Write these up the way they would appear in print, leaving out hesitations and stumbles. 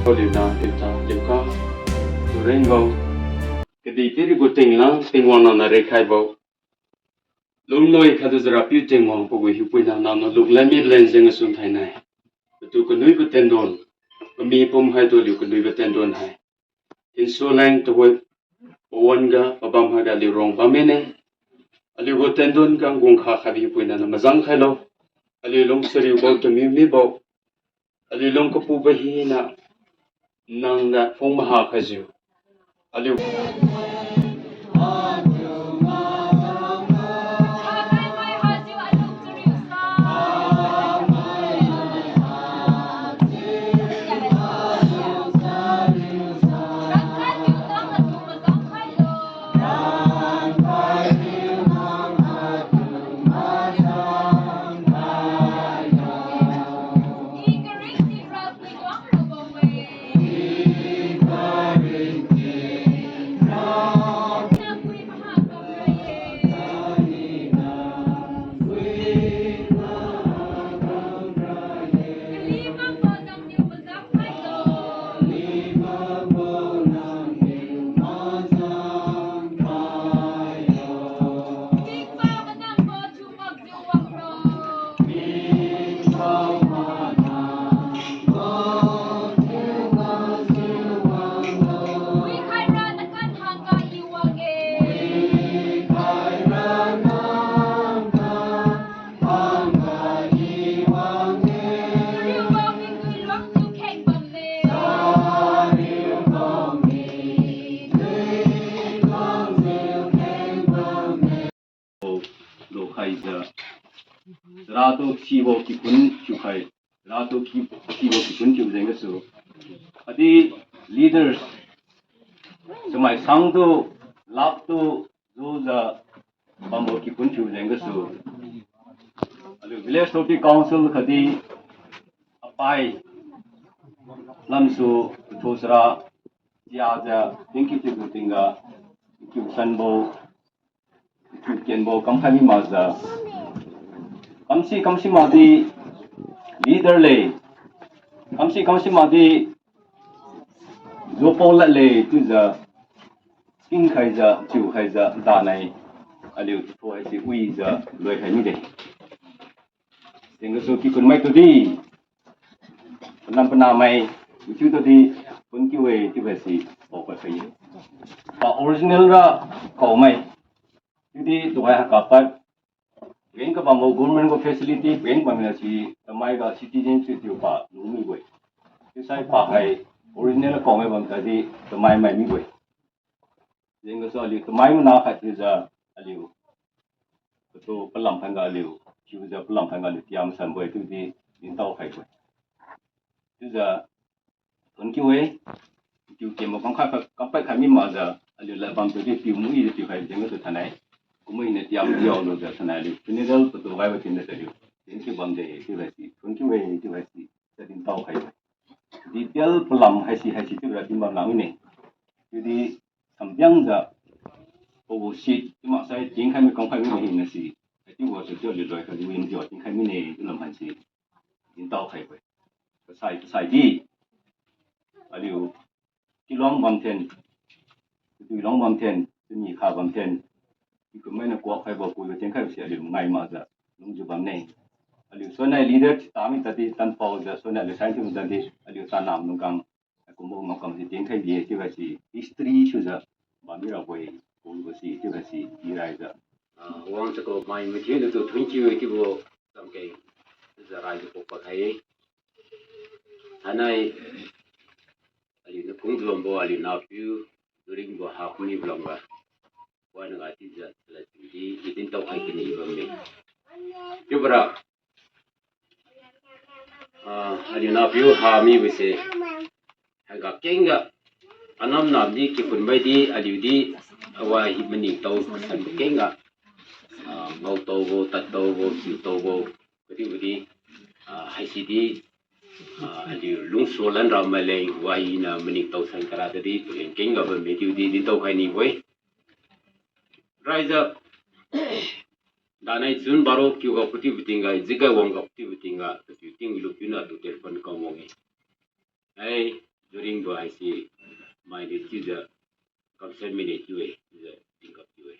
Paulina Ita Luka Rainbow Kadi Piri Buting Lang Tingwan on a Rekaibo Lung Loi Kaduzara Puting Wong Pugu Hupina Nano Look Lemmy Lensing a Suntainai Tu Kanui Tendon Mi Pum Hai to Luke Nui Tendon Hai In Solang to Web Owanga Babam Hagali Rong Bamene Aligo Tendon Gangung Habi Hupina Mazang Hello Ali Long Seri Boat to Mi Bo Ali Long Kapu Bahina Nang that Fong Maha Kazu Ali Rato Kibo Kipun Chukai, Rato Kibo Kipun Chuzengasu. Adi leaders, so my sang to love to those Bambo Kipun Chuzengasu. Adi village Toti Council Kadi Apai Lamsu Tosra Jaja, Pinky Tibutinga, Sanbo, Kenbo, Kampani Mazda. Kamsi Madi leader lay. Kamsi Madi Zopola lay to the King Kaiser, Chu Kaiser, Danai, Aliu for I see we the Loy Hamide. Singasoki could make to thee. Nampana may, which you to the Punkiway Tivasi over for you. Original call my duty to have a When ka bamo government ko facility when bamina si tamai ga citizenship yu pa lumi boy kisai pa hai original ko me bam tadi tamai mai mi boy jenga so ali tamai na kha ti za aliu to palam phanga aliu ki za palam phanga li tiam san boy tu di in tau khai boy tu za kon ki we ki ke mo kang kha ka pa kha mi ma za aliu la bam tu di ti mu i ti khai jenga to thanai cũng mình tiêm nhiều rồi giờ thế này đi, cho nên đâu tụi bay vào tiền này được, đến khi vấn đề thì vậy thì, còn khi về thì vậy thì sẽ đến tàu hay vậy, đi tiêu làm hay gì thì là tìm bằng nào này, thì thằng giang giờ, ô xịt, nhưng mà sai chính khai mới công khai mới hình là gì, thì tôi sẽ cho lựa cái gì mình chọn chính khai mới này làm hành gì, đến tàu hay vậy, sai đi, à liệu cái long bằng tiền, cái long bằng tiền, cái gì khác bằng tiền cái mấy nó qua khai bảo cuối cái tiếng khai sẽ được ngày mà giờ lúc chụp ảnh này, liệu số này leader tám mươi tadi tan pau giờ số này là sai chúng tadi liệu tan nam nông cang cũng muốn nông cang thì tiếng khai gì chứ vậy thì history chứ giờ mà mình là quay cũng có gì chứ vậy thì đi ra giờ Wang cho cô mai mới thấy được tụi thuyền chiêu cái bộ làm cái giờ ra được bộ thấy anh này liệu nó cũng làm bộ liệu nào phiêu rồi bộ học ni làm và qua nó cái giờ là chỉ đến tàu hay cái gì vậy chứ bây liệu nào phiêu hà mi với se hay gặp kinh gặp anh làm đi cái phần bay đi liệu đi ngoài mình nhìn tàu thành kinh gặp ngầu tàu vô tạt tàu vô chịu tàu vô cái gì hay gì đi liệu lung số lần ra mà lên ngoài là mình nhìn tàu thành cái đó đi tụi kinh gặp mình đi đi tàu hay đi với rồi giờ đã này June baro kêu gặp cái gì cái zika wong gặp cái gì cái tụi tiếng lúc nào tụi telephone công mong ấy during the I see my teacher concern me to it think of you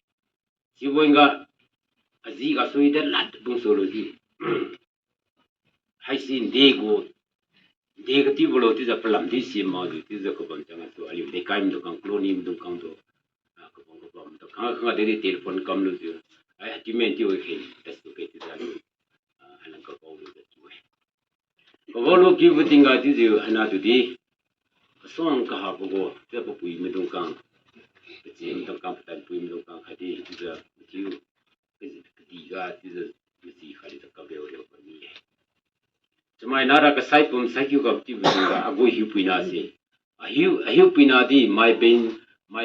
si wenga azi ga sui da lat bung solo ji hai sin de ga ti bolo ti za palam di si ma di ti za ko ban chang so ali de kaim do kang clonim do kang do ko bang to kang de telephone kam lu ji ai ti men ti o he test to ke ti za lu ana ko ko lu ji ko lo ki bu tinga ti ji ana tu di song ka ha bo te bo pui me dong kang ji me dong kang tan pui me dong kang ha di ti za ti u ti ga ti za ti ha di ka be o le ko ni Jumai nara ka sai pum sai kyu ka ti bu ga ago hiu pina se a hiu pina di my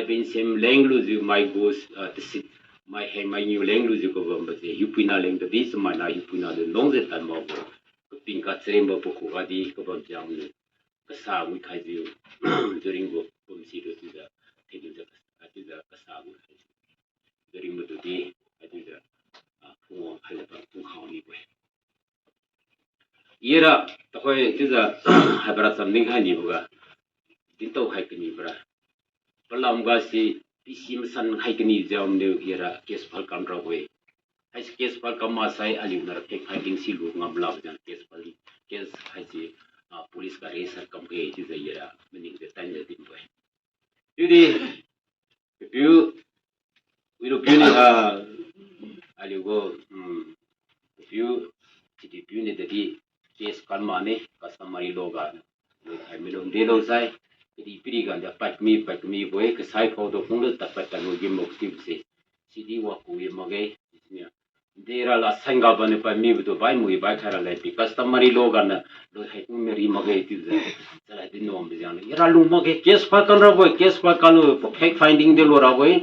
ben sem lenglu ju my goes to sit my he my new lenglu ju ko bam se hiu pina leng de di sumai na hiu pina de long ze tan mo ko pin ka trem bo ko ga di ko bam jang ni ka sa wi khai ju during go pum si do ti da te ju da ka sa wi khai during mo di a ju da pu khai ba pu khao ni ko Yera, takoy tiza habrat samning hai ni buga. Dinto hai kini bra. Palam ga si pisim san hai kini jam ne yera kes phal kam ra hoye. Hai kes phal kam ma sai ali nar ke fighting si lu ngam la jan kes phal kes hai si police ka reser kam ke tiza yera meaning the time the din boy. Jadi if you we do puni ali go if you jadi puni tadi kes kalmane customary loga ai milon de lo sai piri ga da pat mi boy ke sai pho do phung ta pat ta no gim mok tip se sidi wa ku ye mage nya de ra la sanga bane pa mi bu do bai mu bai thara lai pi customary loga na do hai ku me ri mage ti za sala din no am jan ya lu mage kes pa kan ra boy kes pa kan fact finding de lo ra boy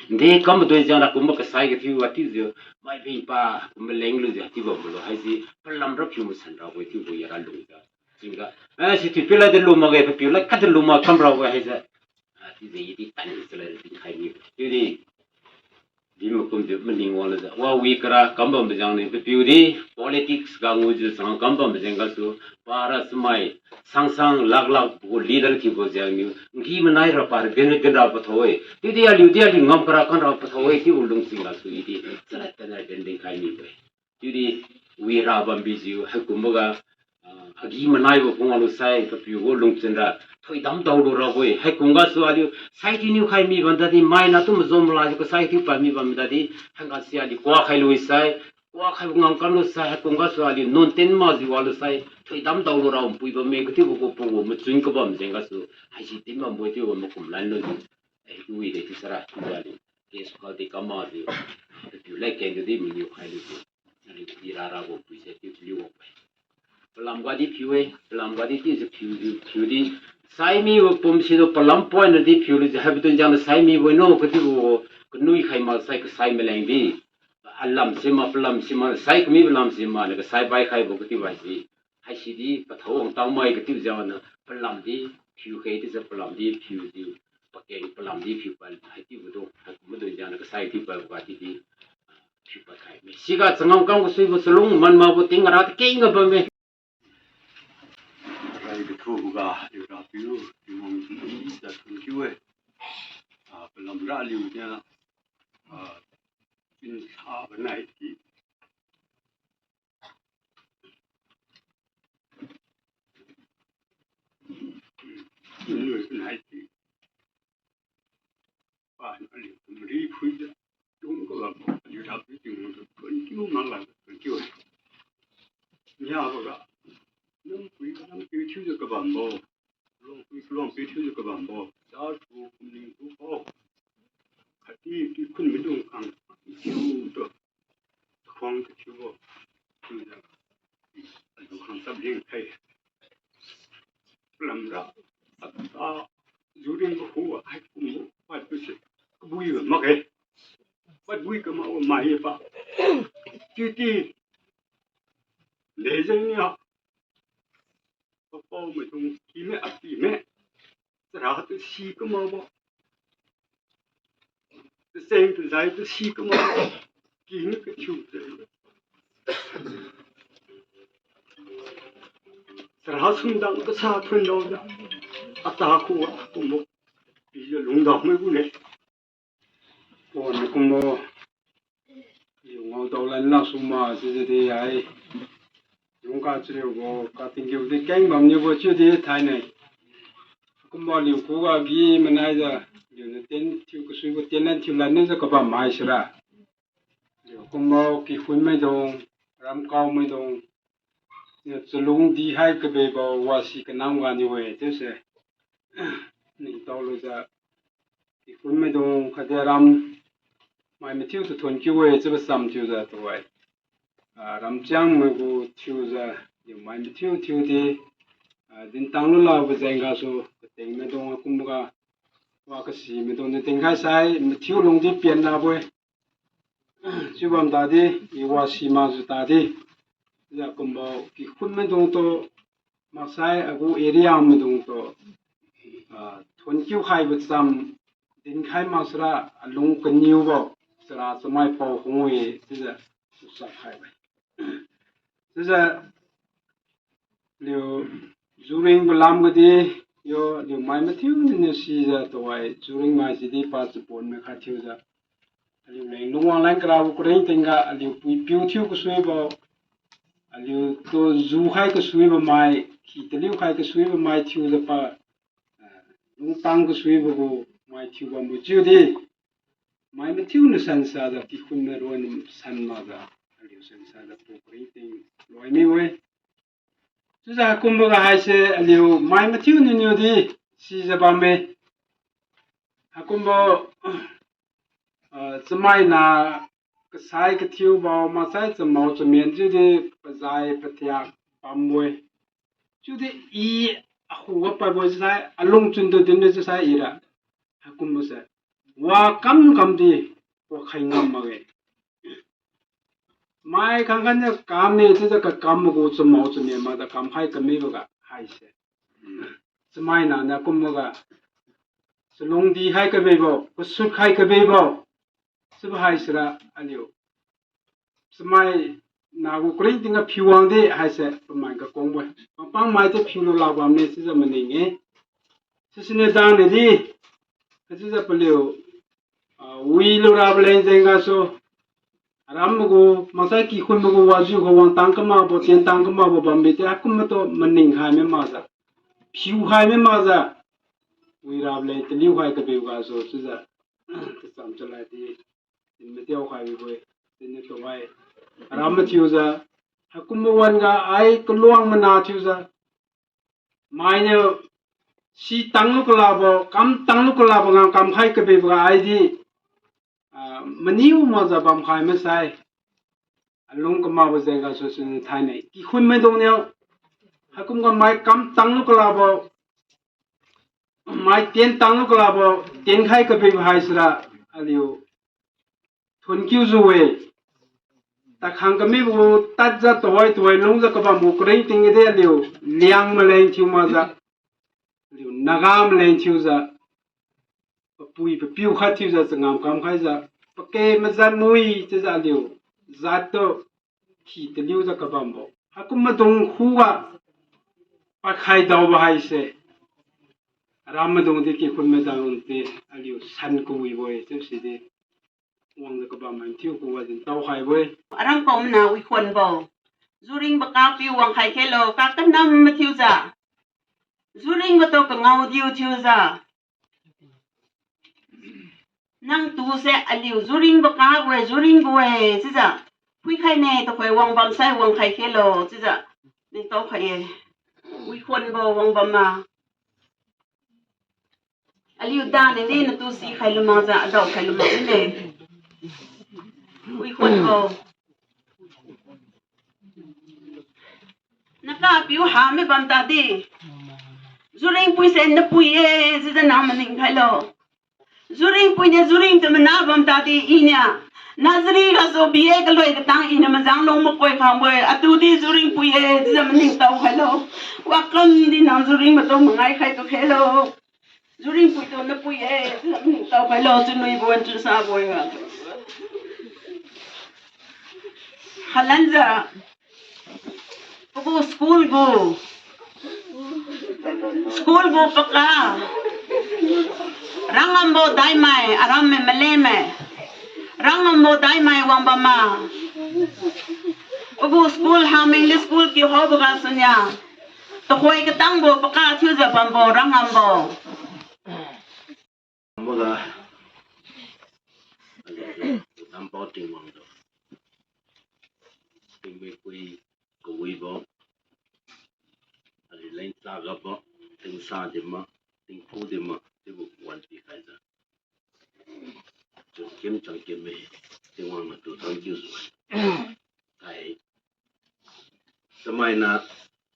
de kam do jan ku mo ke sai ke fi wa ti zo mai bin pa me leng lu ja ti bo lo hai si palam ra phu mu san ra boy ti bo ya ra lu ga singa si ti pila de lu mage pa pila ka de lu ma kam ra boy hai sa ti ze yi ti tan sala ti khai ni ti di di mo kum de men ning wala da wa wi kra kam ba me jang ne pe pi di politics ga ngu ju sang kam ba me jang ga su para smai sang lag bo leader ki bo jang ni ngi ma nai ra par gen gen ra pa thoi ti di ali ngam kra kan ra pa thoi ti ulung sing ga su yi di sala ta na den de khai ni pe ti di wi ra bam bi ju ha kum ga agi ma nai bo pong alu sai pa pi go lung chen ra thoi dam dau do ra boi hai kum ga su ali sai ti ni khai mi ban da di mai na tu mo zom la ko sai ti pa mi ban da di hang ga si ali kwa khai lu sai kwa khai ngam kan lu sai ha kum ga su ali non ten ma ji wa lu sai thoi dam dau do ra um pui ba me ko ti bo ko po mo chung ko bam jeng ga su hai si ti ma mo ti wo mo kum lan lu ai tu wi de ti sara ti ja li kes ko di ka ma di ti lai ken di mi ni khai lu ali ti ra ra bo pui se ti li wo Palam gadi piwe, palam gadi ti se piu di. Sai mi wo pom si do palam point di piu di habitun jang sai mi wo no ko ti wo nui khai mal sai ko sai meleng di. Alam sima palam sima sai ko mi palam sima ne ko sai bai khai bo ko ti bai si. Hai si di pathong tang mai ko ti jang na palam di piu khai ti se palam di piu di. Pakeng palam di piu pal hai ti wo do mo do jang ko sai ti pal ko ti di. Piu pa khai me. Siga changam kam ko sui bo selung man ma bo ting ra ke inga ba me. cái thu ga điều đó phiếu điều mong là thường chiếu ấy làm ra liều nha in thả bên này thì người bên này thì và nó liều mình đi khui ra đúng có là điều đó phiếu điều thường chiếu mà là thường chiếu ấy nhà vào nông quý nông quý thiếu cho các bạn bò long quý thiếu cho các bạn bò giá thu cũng linh thu bò khách đi khuyên mình đông ăn thiếu được khoang thì thiếu bò thì là anh không sắp riêng thay làm ra ta dù riêng có khổ ai cũng phải cái gì cái bùi mà mắc ấy bắt bùi cái mà mày vậy chứ đi để cho nhau bao mà trong khi mẹ ăn thì mẹ ra tôi xí cái mà bao tôi xem tôi giải tôi xí cái mà kí nó cái chịu rồi ra xung đằng cái xa phân đâu đó ata khu cũng một bây giờ lúng đọc mấy cái này còn cũng một nhiều ngầu đầu lên là số mà thì ai chúng ta chỉ có cả tình yêu thì kén bằng như vậy chứ thì thay này cũng bao nhiêu cố gắng gì mà này giờ điều này tiền thiếu cái suy cái tiền lên thiếu lên nên sẽ có bao mai sẽ ra điều cũng bao cái khuôn mấy đồng làm cao mấy đồng nhiều số lùng đi hay cái bề bao hoa sĩ cái nam quan như vậy thế sẽ nên tao bây giờ cái khuôn mấy đồng cái gì làm mai mấy thiếu thì thuần kêu vậy chứ không xăm thiếu ra thôi làm trang mấy cái thiếu ra nhiều mai mấy thiếu thì din tang lu la ba zeng ga so teng me dong kum ga wa ka si me dong ne teng khai sai me thiu long di pian la boy chu bam da di i wa si ma zu ta di ya kum ba ki khun me dong to ma sai agu area me dong to thon kiu khai ba sam din khai ma sra long kan niu ba sra samai pau hongwe ti za su sa khai ba ti za liu during belam gadi yo liu mai mathiu ne si za to ai during mai si di pa support me kha thiu za liu leng lungwang lang kra bu kren tenga liu pui piu thiu ku sui ba liu to zu khai ku sui ba mai ki te liu khai ku sui ba mai thiu za pa lung tang ku sui ba bu mai thiu ba mu chu di mai mathiu ne san sa za ki khun me ro ni san ma za liu san sa za pu kren teng loi mi we chứ ra cùng với hai xe liều mai mà thiếu nhiều đi xí ra ba mươi cùng với cái mai là cái sai cái thiếu vào mà sai cái màu cái miếng chứ đi bây giờ bây giờ ba mươi chứ đi ý hùa ba mươi sai lông chân tôi đến đây sai ý ra cùng với sai và cắm đi và khai ngâm mà vậy mai khang khang nhá cam này chứ cái cam mà cũng chấm máu chấm miếng mà ta cam hay cái mấy cái hay sẽ chứ mai nào nè cũng mà cái chứ lông đi hay cái mấy bao cái sút hay cái mấy bao chứ hay sẽ là anh yêu chứ mai nào cũng cái tiếng cái phiêu hoàng đi hay sẽ mai cái công bồi bằng mai thì phiêu lo làm này chứ mình nghe chứ nên đang này đi chứ là bây giờ uy lo làm lên trên cái số Ramugo, Masaki Kumago was you go on Tankama, but in Tankama, Bambi, Akumato, Manning Haime Maza. Pew Haime Maza. We have laid the new hike of Bigas or Suza, something like the Mateo Highway, the Nito Way. Ramatuza, Hakumawanga, I Kuluang Manatuza. Mine, she Tangukalabo, come Tangukalabo, come hike a Biga ID. Maniu maza bam khai ma sai alung ka ma ba zenga so sin thai nei ki khun me dong neo hakum ga mai kam tang lu kala bo mai ten tang lu kala bo ten khai ka be hai sra aliu thun kyu zu we ta khang ka me bu tat za toy lung za ka ba mu krei ting de aliu liang ma leng chu ma za aliu nagam leng chu za pui pe piu kha thiu za ngam kam khai za Porque mas a mui te za liu zato ki te liu za ka bambo hakum ma dong huwa pa khai daw ba hai se ram ma dong de ki khun ma dang te aliu san ko wi boy te si de wang za ka ba man thiu ko wa jin taw khai boy arang ko na wi khon bo zuring ba ka pi wang khai khelo ka kan nam ma thiu za zuring ba to ka ngau diu thiu za nang tu se aliu zuring ba ka we zuring we chi za phui khai ne to khoi wang bam sai wang khai khelo chi za ni to khai wi khon bo wang bam ma aliu da ne ne na tu si khai lu ma za do khai lu ma ne wi khon bo na ka piu ha me bam ta di zuring pui se na pui e chi za na ma ning khai lo Zuring punya zuring tu mana bam tadi inya. Nazri raso biye kalau kita tang ina mazang long mukoi kamboy. Atu di zuring puye di zaman ning tau hello. Wakam di nam zuring betul mengai kai tu hello. Zuring puy tu na puye di zaman ning tau hello. Junui buan jun sa boy nga. Halanza. Pukul school go. School bo paka. Rangam bo dai mai aram me mele me. Rangam bo dai mai wang ba ma. Ubu school haming the school ki ho ba sunya. To khoi ka tang bo paka thiu za pam bo rangam bo. Moga tam po ting mong do ting we kui bo ali lain tla ga bo ting sa de ma ting pu de ma de bu wan pi kai da jo kim chang kim me ting wang ma tu tang ju su kai samai na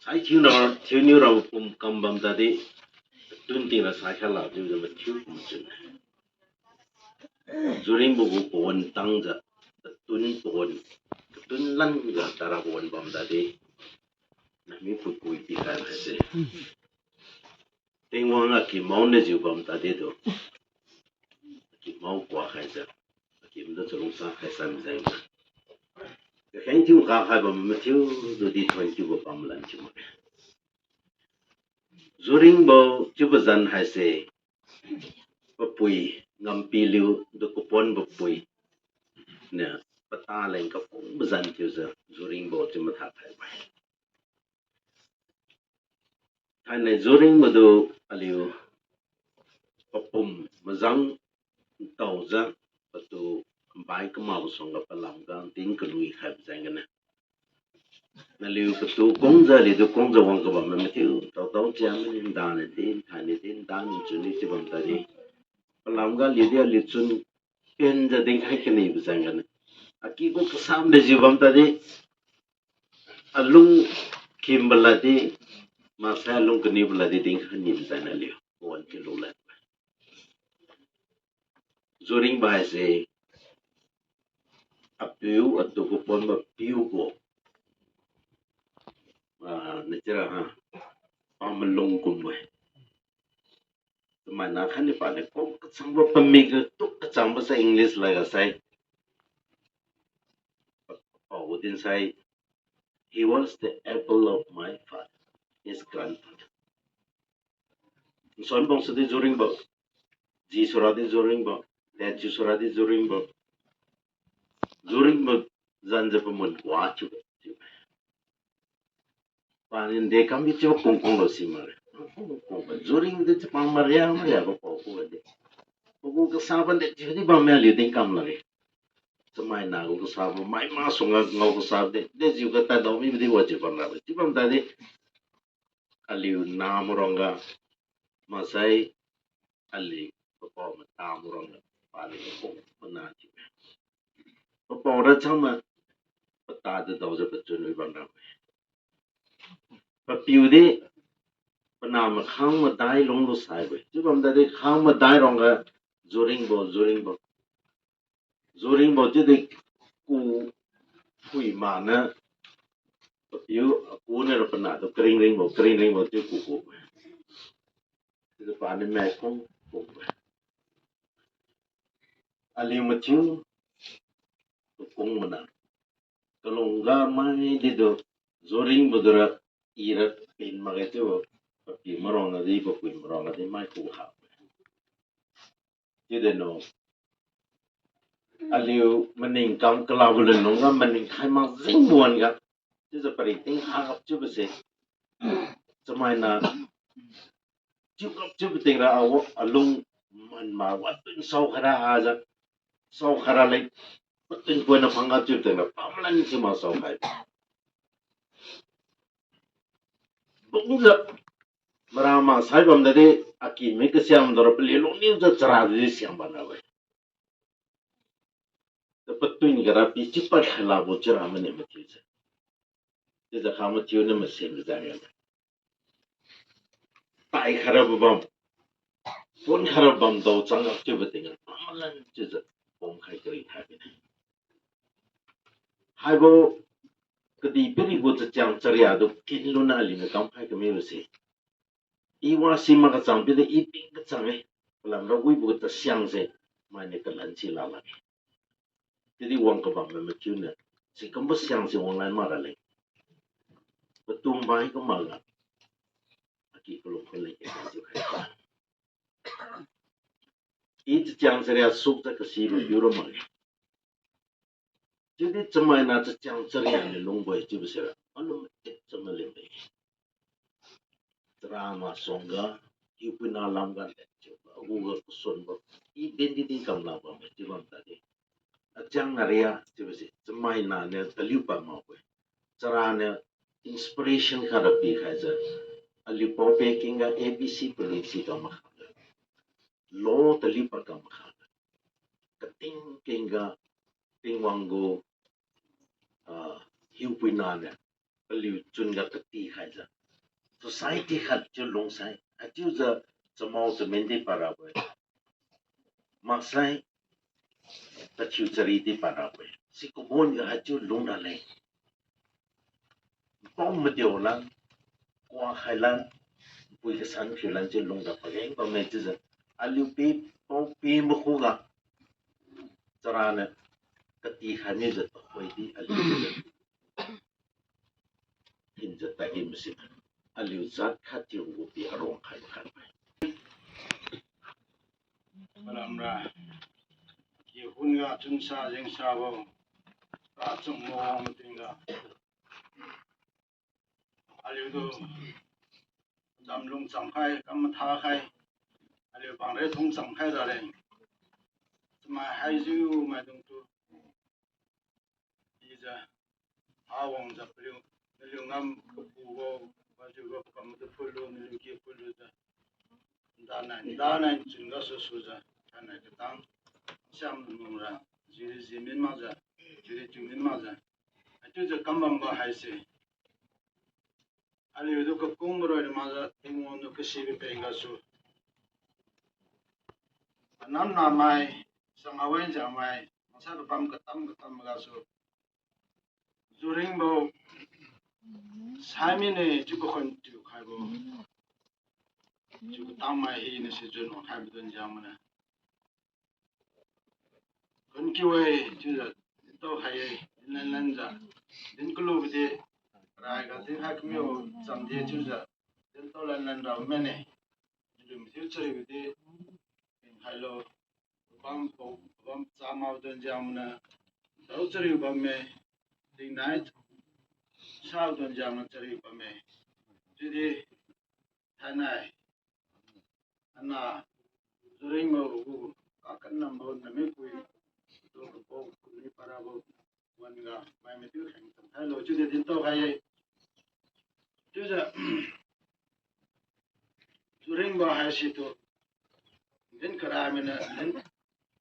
sai chiu ni ro pum kam bam da de tun ting la sai kha la ju de ma chiu kum chun Zuring bubu pohon tangja tun lan ga tara pohon bam tadi nami pukui pikai hese tingwang aki mau ne jiu bam tadi do aki mau kwa kaisa aki mda chulung sa kaisa mizai ma ke kain tiu ka kai bam matiu do di tuan tiu bam lan tiu ma Zuring bo tiu bazan hese papui ngampi liu do kupon papui nè bắt ta lên cái cũng bây giờ kiểu giờ zoring bộ chỉ mà thắt phải vậy thay này zoring mà đồ aliu papum mà răng tàu ra bắt đầu bài cái màu xong gặp làm cái tiếng cái lùi khai vậy cái này aliu bắt đầu công giờ thì đồ công giờ hoàng cái bọn mình thiếu tàu chém mình đàn này tin thay này tin đàn mình chuẩn bị cho bọn ta đi làm cái liu chun bên giờ tiếng hay cái này bây giờ cái này aki ko kasam de jiwam tadi alung kim baladi masa alung kini baladi ding hani sana liu wan ki lulat zoring bahai se apiu atau ko pon ba piu ko necera ha pamalong kumwe mana khani pa ne ko kasam ba pamig tu kasam ba sa english laga sai within say he was the apple of my father, his grandfather. Son bong sa di zoring ba, ji suradi zoring ba, dad ji suradi zoring ba zanza pa mun kwa chu. Panin de kam bi chu kong kong lo si mar. Zoring de pa maria ba ko ko de. Ko ka saban de ji ba me li ding kam la re. Samai na ko sabu mai ma sunga ngau ko sabu de jiu ka ta do mi di wa ji ban la ji bam ta de aliu na moronga masai ali ko ma ta moronga pa le ko na ji ko ra chama ta de do je ba chun wi ban la pa piu de pa na ma khang ma dai long lo sai we ji bam ta de khang ma dai rong ga zoring bo chứ đây cu quỷ mà nó yếu cú này là phần nào tôi kring ring một chứ cụ thì bạn nên mẹ không ali mà chứ cũng mà nè kalau enggak mai di do zoring bedera irat pin magete wo papi marong di mai ku ha jadi no aliu mening kam kelabulan nonga mening khai mang zing buan ga chứ giờ phải tính hàng gặp chứ bây giờ cho mai na chứ gặp chứ bây giờ à lung mình mà vật tin sau khara à ra sau khara lấy vật tin quên nó phăng gặp chứ bây giờ bám lên chứ mà sau khai đúng giờ mà sai bầm đấy aki mấy cái xem đó là luôn níu cho chả gì xem bạn nào vậy betul ni gara pi cepat lah bocor aman ni mati je. Jadi kamu tiup ni mesin berjalan. Tai harap bam, pun harap bam tahu canggah cuba tinggal. Amalan je bom kai kering hari ni. Hai bo kedi beri bo cecang ceria tu kilo na lima kam kai kami mesti. Iwa si maka sampai tu iping kecang Kalau rawi bo tersiang se, mana kelanci lagi. Jadi uang ke bank memang cuna. Si kembus yang si online marah lagi. Betul baik ke malah. kỳ của lụcคนเลยcái chịu khai ít chẳng sẽ là sụp ra cái gì mà biểu rồi mà chứ đi chăm mai na chẳng sẽ là những lông bơi chứ bây giờ anh lúc chăm mai lên bơi drama songa ipina làm gan chứ Google xuân bọc identity cầm làm bằng chứ bằng ta đi chẳng ngài chứ bây giờ chăm mai na nè taliu pa mau bơi chara nè inspiration khá là bị khai ra aliu pa baking ABC policy cầm mà law taliu pa cầm mà kating kenga tingwango hiu pina nè aliu chun ga kati khai ra society khát cho long sai à chứ giờ cho mau cho mình đi para vậy mà sai ta chịu chari đi para vậy si có muốn cái hạt chứ long ra lên bom một điều là qua Hải Lan với cái sản phẩm là chứ long ra phải cái bao nhiêu chứ giờ aliu pi bom pi một khu ga cho ra nè cái tí hai mươi giờ thôi đi aliu giờ hiện giờ tại im xịt aliu zat khát chịu ngủ bị arong khai khai Palamra ki hunga chunsa jeng sawo ka chung mo mutinga aliu do dam lung chang khai kam tha khai aliu bang re thung chang khai ra le ma hai ju ma dong tu iza awang za liu ngam ko pu go ba ju go kam tu phulu liu ki phulu da da na chun ga su za na ke tang xiam nung ra ji min ma za ji min ma za a tu za kam bam ba hai se ali do ko kum ro ma za ting won no ke si be pe ga su nan na mai sang awen ja mai masa ko pam ka tam ga su zuring bo sai mi ne ju ko khon tu khai bo ju ko tam mai hi ne se ju no khai bu don ja ma na kon ki we ju da to hai lan za din ko lu de rai ga tin ha kmi o sam de ju da din to lan ra me ne ju mi tir chari de hai lo bam cha ma don ja ma na do chari ba me ding night sao don ja ma chari ba me ju de thanai ana zuring mo gu ka kan nam bo na me kui to ko po ni para bo wan ga mai me tu khang tam hello chu de din to khai chu ja zuring ba hai si to din kara me na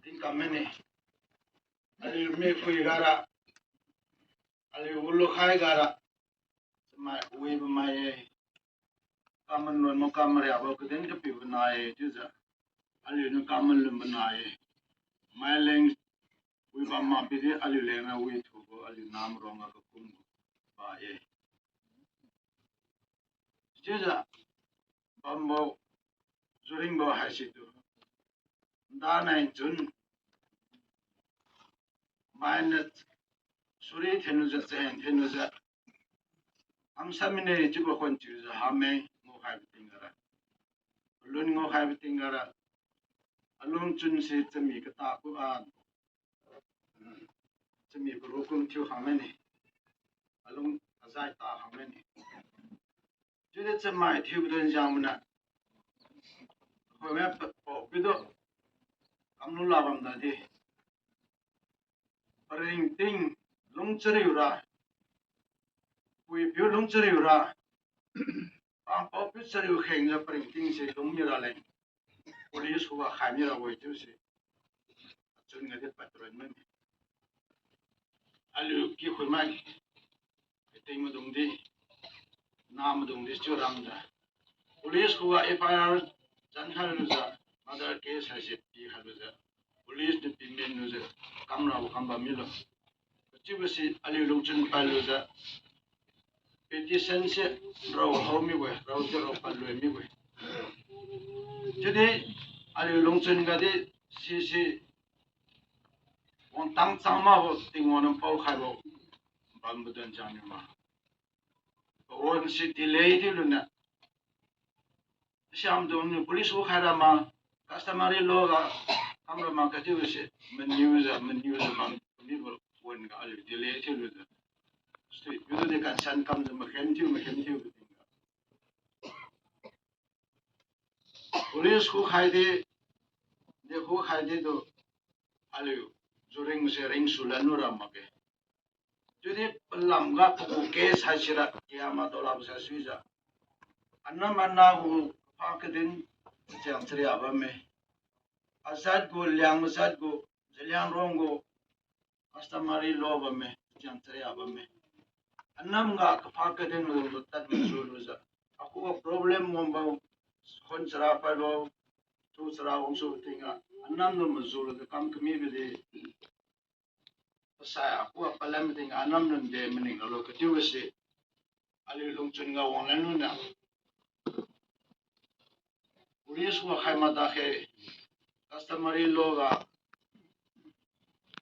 din kam me ne ali me kui gara ali ulo khai gara mai we ba mai kaman non mo kamare abo ko den ka pi na e chu ja ali no kaman lum na e mai leng we ba ma pi de ali le na we thu ko ali nam ro nga ko kum ba e chu ja bambo zuring bo ha si tu da nai chun mai na suri thenu ja chen thenu ja am samine chu ko kon chu ja ha me ngo khai tingara lun ngo khai tingara alung chun se chami ka ta ku an chami ko kum chu ha me ni alung azai ta ha me ni chu de chamai thiu don jam na ho me po pi do am nu la bam da de ring ting lung chari ura we pi lung chari ura am po pi chari u kheng ja ring ting se lung mi ra le police huwa khai mi ra wo chu se chun nga de patron me alu ki khoi mai te mu dong di nam dong di chu ram da police huwa FIR chan khal lu za mother case ha se pi khal za police de pi men nu za kam ra kam ba mi lo chu ba si alu lu chun pa lu za petition se ro ho mi we ro te ro pa lu mi we jadi alu lu chun ga de si wong tang chang ma bo ting won pau khai bo bam bu den jang ma won si delay di lu na Siam dong police wo khara ma customary law ga kamra ma ka ju se men use ma ni bo won ga ali delay che lu da street yu de kan san kam de ma khem tiu police ko khai de ko khai de do ali zoring se ring sulanu ram ma ke jadi pelam ga ko case hajira ya ma dola sa suiza anna manna ko pa ke din jam tri aba me azad go liang azad go liang rongo customary law ba me jam tri aba me annam ga ka pa ke din lo tat me su za aku problem mo ba kon sara pa lo tu sara ong su tinga annam no ma zu lo kam kami be de saya aku palam tinga annam no de mening lo ka tu se ali lung chun ga wong lan nu na police ko khai ma da khe customary law ga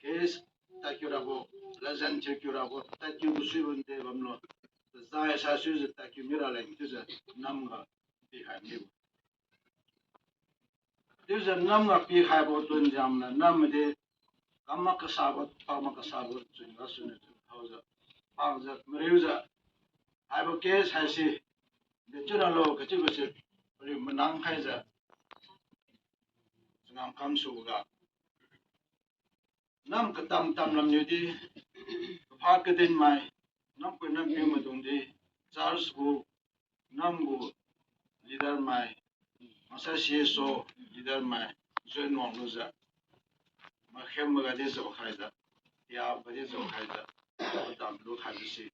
case takirabo lazan takirabo takibu suunde bamlo zai sa su takimira lang tu za nam ga bi khai mi tu za nam ga bi khai bo tun jam na nam de kamma ka sabot pama ka sabot chun ga sun hauza hauza mreuza ai bo case hai si de chuna lo ka chi bo se ri manang khai za ngam kam su ga nam ka tam lam ni di pha ka din mai nam ko nam pe ma dong di charles go nam go leader mai masa so leader mai join wang lo za ma khem ma ga de zo khai da ya ba de zo khai da tam lo khai si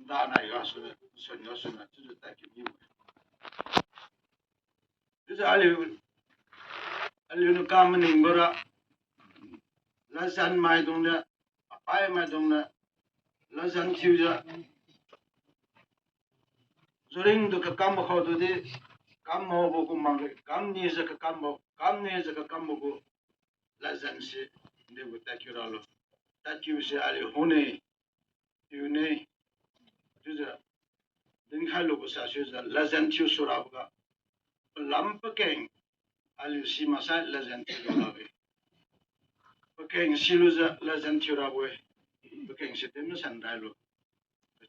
da na ga su na tu ta ki ni tu za ali no kam ni ngora la san mai dong da pai mai dong na la san thiu za zoring do ka kam kho do de kam mo bo ko mang kam ni za ka kam bo ko la san se de bo ta ki ra lo ta ki se ali hone yu ne tu za din khai lo ko sa se za la san thiu so ra ba lam pa keng ali si ma sa la san thiu ra be pa keng si lu za la san thiu ra bo pa keng se tem san dai lo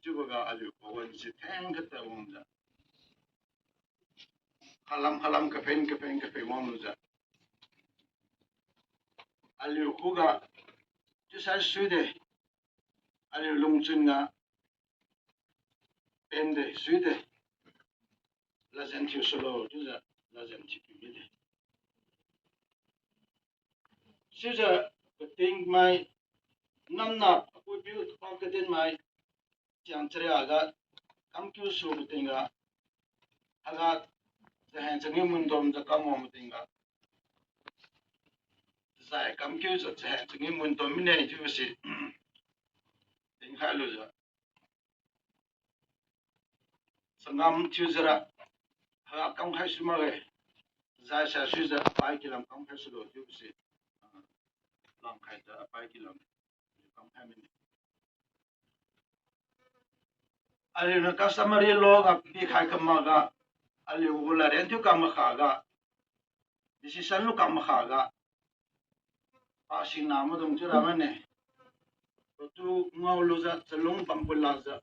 tu ba ga ali ko wan se teng ka ta wong za halam ka pen mom lu za ali ko ga tu sa su de ali lung chun nga pen de su de la san thiu so lo tu za la san thiu bi de su za ka ting mai nam na ko bi pa ka den mai chang chre aga kam kyu su bu tinga aga za han chang mun dom za kam mo tinga za kam kyu za han chang mun dom ne ju si ting kha lu za sangam chu zara ha kam khai su ma ge za sa su za pa ki lam kam khai su lo ju si lam khai za pa ki lam kam khai min ali na customary law ga pi khai kam ma ga ali wala ren tu kam kha ga decision lu kam kha ga pa sing na mo dong chu ra ma ne tu ngau lu za chalung pam pul la za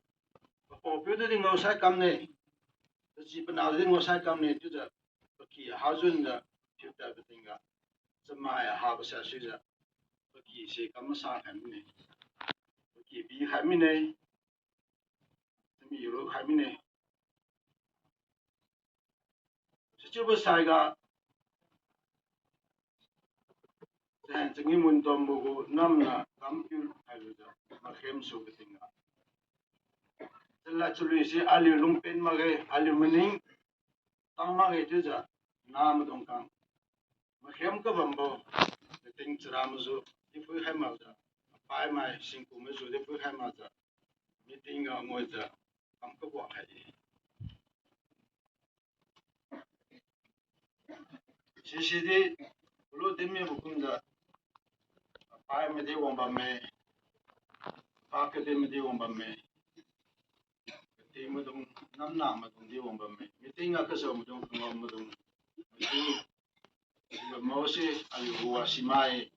ko pyu de ngau sai kam ne ji pa na de ngau sai kam ne tu za ki ha jun da tu ta ba tinga zama ya ha ba sa shi za ki se kam sa khai mi ne ki bi khai mi ne mi ro khai mi ne chu ba sai ga dan changi mun tom bo nam na kam kyu khai lu za ma khem su ba tinga la chulu si ali lung pen ma ge ali mening tang ma ge tu za na ma dong kang ma khem ka bam bo de ting chra ma zo di fu hai ma za pai mai sing ku ma zo di fu hai ma za mi ting ga mo za kam ka bo hai si di lo de me bu kun da pai ma de wong ba me pa ka de me de wong ba me thì mà đồng năm nào mà đồng đi vòng bầm mình meeting ở cơ sở mà đồng không mà đồng mà máu sẽ ai hùa xì mai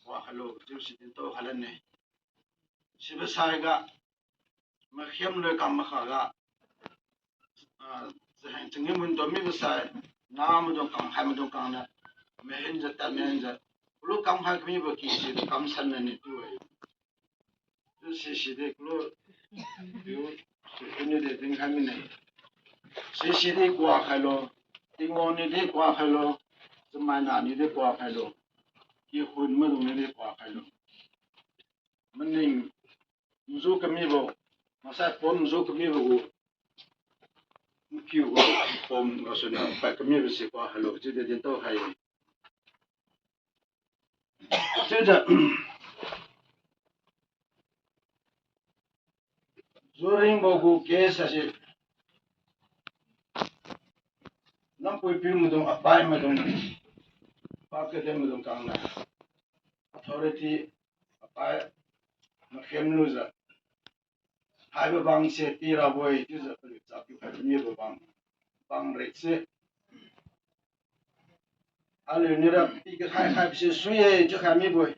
hoa hello chú sĩ đến to halan này sĩ bây sai cả mà khiêm lời cầm mà khá cảจะเห็นจึงมันตัวมีภาษาน้ำมันต้องกังให้มันต้องกังนะไม่เห็นจะแต่ไม่เห็นจะลูกกังให้ก็มีบางทีสิกังสันนั่นนี่ด้วยดูสิเด็กลูกดูคนนี้เด็กดึงให้มันเนี่ยสิเด็กกว่าใครลูกดึงงอนนี่เด็กกว่าใครลูกสมัยนั้นนี่เด็กกว่าใครลูกกี่คนมันตรงนี้เด็กกว่าใครลูกมันนิ่งมันสู้ก็มีบ่มาใส่ปนมันสู้ก็มีบ่คิวผมก็สนุกไปก็มีรู้สึกว่าฮัลโหลจะได้ยินตัวใครจะจูริงบอกกูเคสสิน้ำปุยพิมพ์มาตรงอับไปมาตรงปากเกตมาตรงกลางนะ authority อับไปมาเข้มรู้จักhai bờ băng xe tira boy chứ giờ phải chặt cái phải nhiều bờ băng rệt xe alo nira pi cái hai xe suy chứ hai mi boy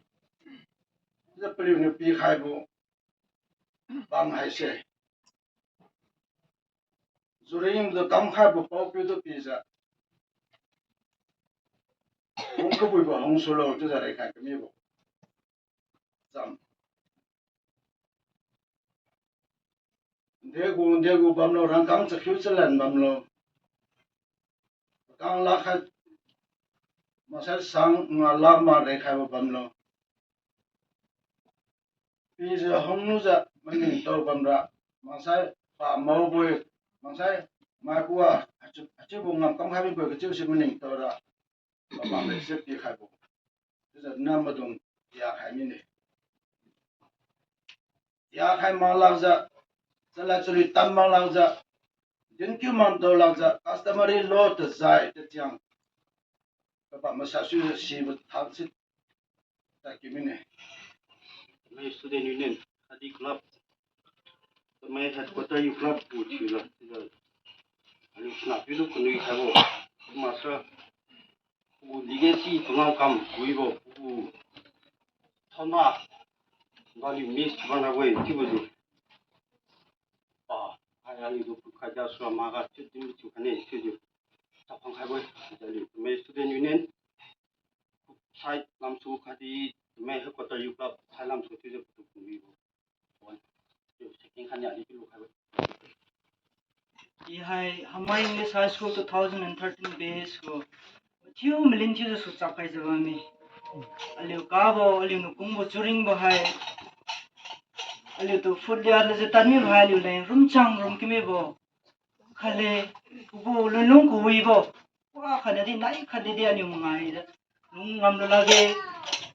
giờ phải nira pi hai bộ băng hai xe rồi em giờ cắm hai bộ bao tiêu pi ra không có bụi bờ không solo chứ giờ lại hai cái mi bộ giảm Degu bamlo rangkang Switzerland bamlo kang lakhat masal sang ngalama rekhai bamlo pizza homnuza manin to bamra masai pa mau boy masai ma kuwa achu bungam kam khabi boy chu si manin to ra bam le se pi khai boจะนำมาตรงยาไข่มินยาไข่มาลังจะSalary tambang lang za din kyu man do lang za customary law to zai te tiang pa masasu si but thang sit ta kimine My student union Hadi club my headquarter you club pu chila ani snap you kunu khabo masra u legacy tungam kam buibo u thona value miss bana boy tibudu 아니 그 국가자 수마가 쯤 주간에 그 작성하고 저기 매 스튜던트 유니언 사이트 남수 카디 매 해커터 유럽 살람 소티저 부분이고 원 체킹하냐 리뷰로 하고 이 하이 하마잉 사이스코 2013 베이스고 티오 밀린티즈 수작하이 저바미 알리오 가보 알리오 공부 주링보 하이 알리오 또 푸드야르 제타니 바이리오 라인 룸창 룸키메보 칼레 부부 룬룽 고이보 와 카데디 나이 카데디 아니 몽아이다 룽감돌라게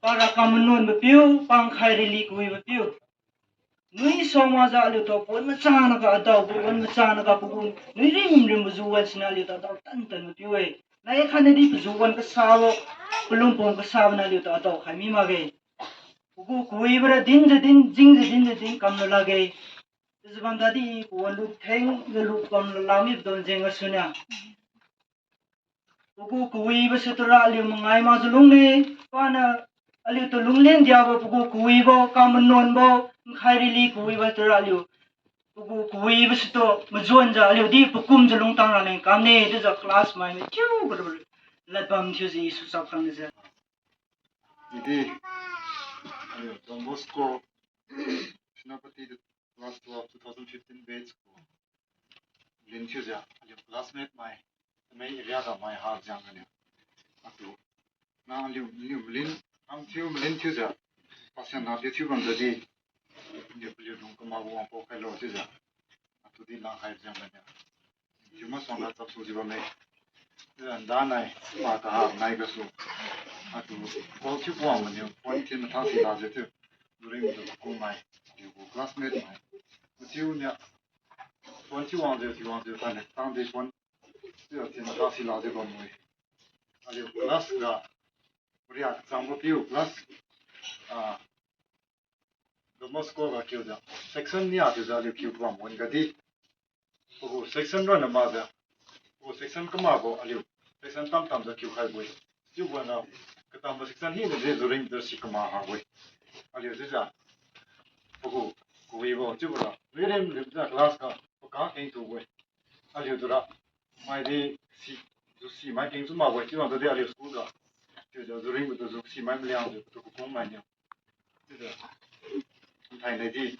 para kamunun bepiu pang khairili kui bepiu nui somaja alu to pon machana ka adaw pon machana ka pugun nui rim buzuwan sinali to adaw tan bepiu e nai khane di buzuwan ka sawo pulum pon ka sawo na lu to adaw khami mage pugu kui bra din je din kam lage zban dadi pon lu theng lu kam lami don jenga sunya pugu kui besetra alu mangai ma zulung ne pana aliu to lunglen dia bo pugu kui bo kamunnon bo khairili kui ba to aliu pugu kui ba sto majon ja aliu di pukum jalung tang ra ne kamne de ja class mai me tiu ber latbam thiu ji su sa khang ja Jadi Don Bosco Sinapati class 12 2015 batch ko Linchu ja classmate mai mai area ga mai har jang ne atu na liu lin am thiu lin thiu ja pasyan na de thiu bam da di je pliu dong ko ma wo po kai lo thiu ja atu di na khai jang ne thiu ma song na tap su ji ba mai da nai pa ka ha nai ga su atu ko thiu po ang ne point tin ta si la je thiu during the ko mai you classmate mai thiu nya point thiu ang je ta ne tang de point这天他是拿这个么？还有 plus 个，不是啊，张不标 plus 啊，那么 score 个叫的 section 呢就是那个 Q 光问个的， Buku section run na maza. Buku section kemabo aliu. Section tam za kyu khai bui. Juga na ketambah section hi ne zuring dersi kemaha bui. Aliu sisa. Buku kuwi bo juga. Merem lebza kelas ka. Buka keng tu bui. Aliu dura. Mai di si mai keng tu ma bui. Juga tu dia aliu school ka. Juga zuring betul si mai meliang tu tu kong mai nya. Juga. Thai này thì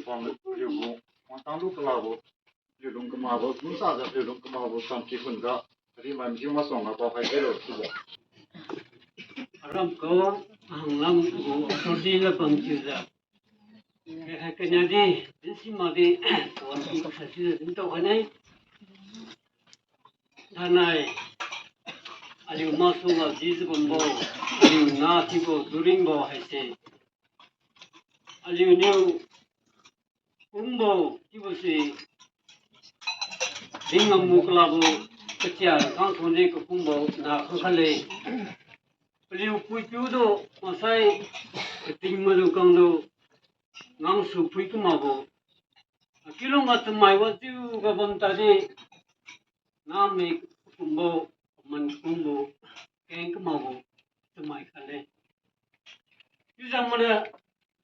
còn liệu cũng quan tâm lúc nào cũng liệu đúng cái mà cũng cũng sao liệu đúng cái mà cũng xong chỉ phần đó thì mình chỉ mà xong là có phải cái rồi chứ Ram ko ang lam ko sordi la pang chuda. Cái nhà đi, đến khi mà đi, còn khi có phải chưa đến đâu này, thằng này, aliu masuk nggak di sebombo, aliu nasi bo, during bo hese, aliu new, umbo, ibu si, dengan mukla bo, kecil, kan sonde ke umbo, nak kekale, aliu puju do, masai, keting malu kang do. Ngang su pui ke mabo, kilo ngat mai waju gabam tadi, nami kumbo, man kumbo, keng ke mabo, mai kale. Juga mana,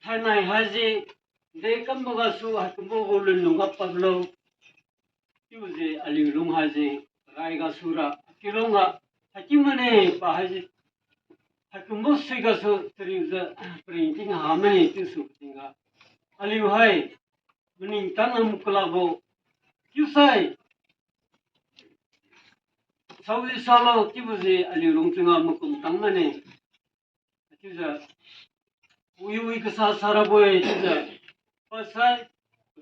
thai nai haji, de kam baga su hat kumbo golun lunga paglo, itu je ali lung haji, rai ga sura, kilo ngat, haji mana pa haji, hat kumbo sega su teriuza printing hamene itu su tinggal. Aliu hai, mening tanam kelabo, kisai. Saudi salo kibuzi aliu longcunga mukum tangmane. Kiza, ui kesasara boy kiza. Pasai,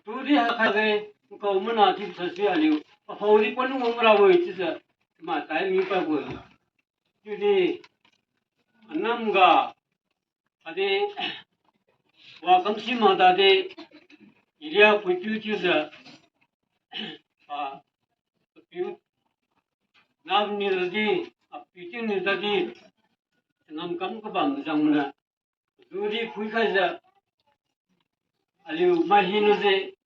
turi hakage, kau mana kisasi aliu. Pahauli pun umrah boy kiza. Mata ini pa boy. Jadi, enam ga, ade. Wakam si mata de iria puju juga piu nam ni tadi piu ni tadi nam kam ke bang jamna duri pui kaja aliu mahinu de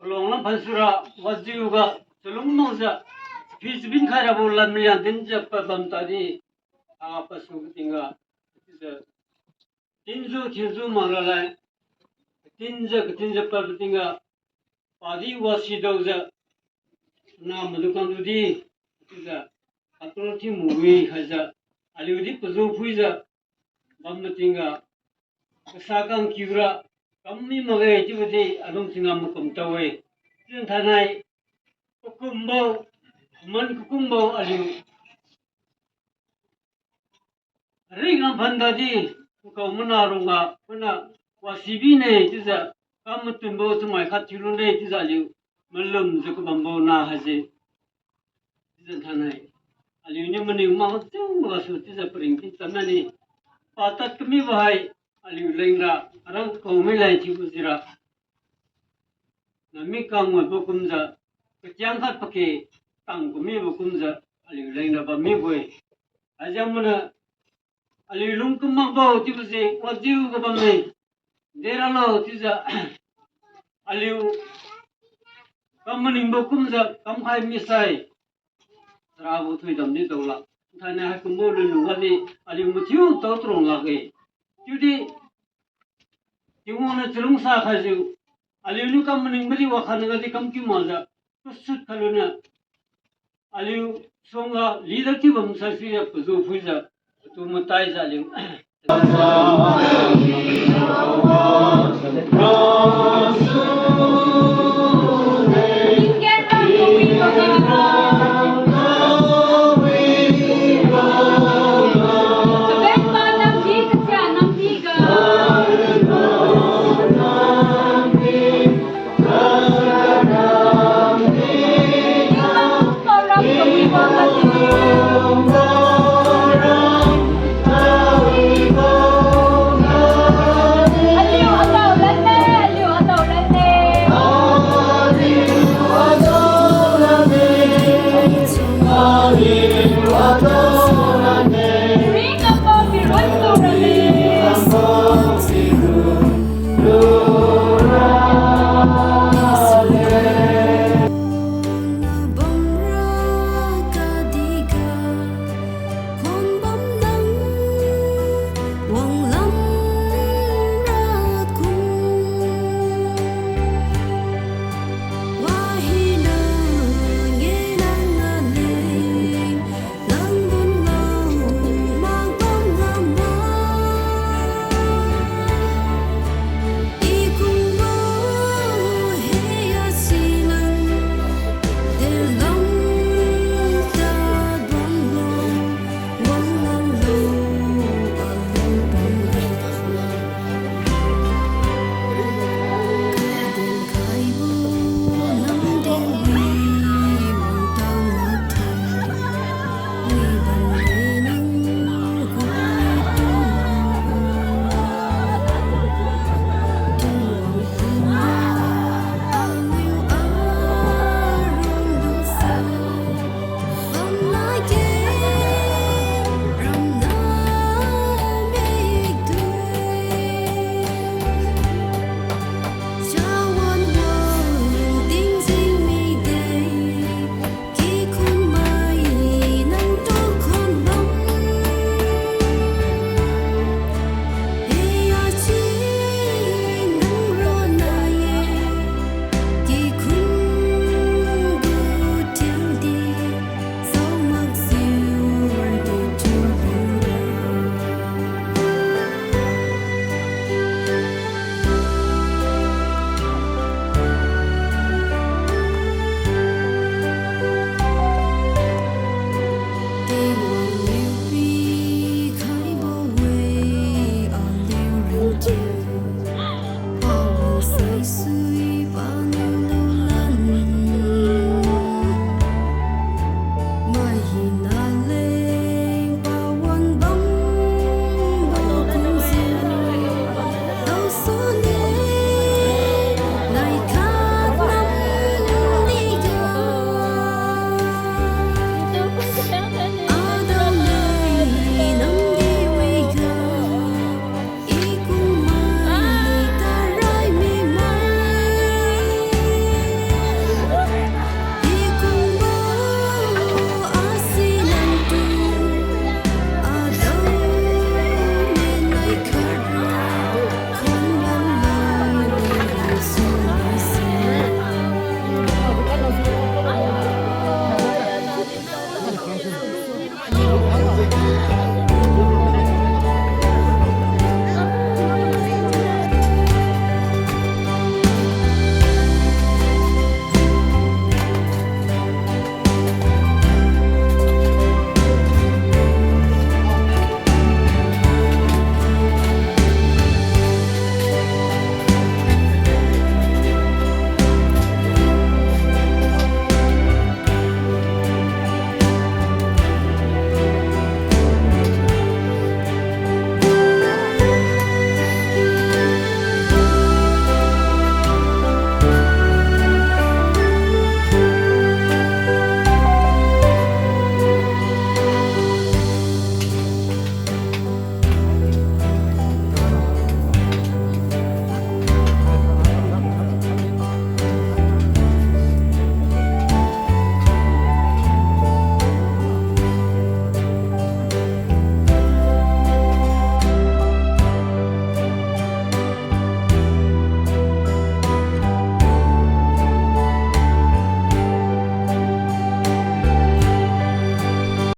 long pansura wajju ga selung mangsa fisbin khara bolan milian din jappa bam tadi apa su tinggal tinju maralai tinja pertinga padi wasi doza na madukan dudi tiga atro ti movie haja aliudi puzo puiza bamna tinga sakang kiura kammi mage tibudi adom singa mukum tawe tin thanai kukumbo man kukumbo aliu ringam bandadi kau menarunga pernah wasibi ne tiza kamu tumbo semai katiru ne tiza liu melum zuku bambo na haji tiza tanai aliu ni meni mau tu masu tiza peringti tanani patat kami bahai aliu lengra arang kau melai cipu sira nami kamu bokumza keciangkat pakai tang kami bokumza aliu lengra bami boy aja mana aliu lung kemang bau cipu si wajib ke bami deralo tiza aliu kamaning bokum za kam khai misai trabu thui dam ni dola thana ha kumbo lu lu gani aliu mutiu to trong la ge judi tiwona chulung sa khaju aliu nu kamaning bari wa khan ga di kam ki maza kusut khaluna aliu songa leader ki bam sa si ya puzo phuja tu mutai za aliu Rasul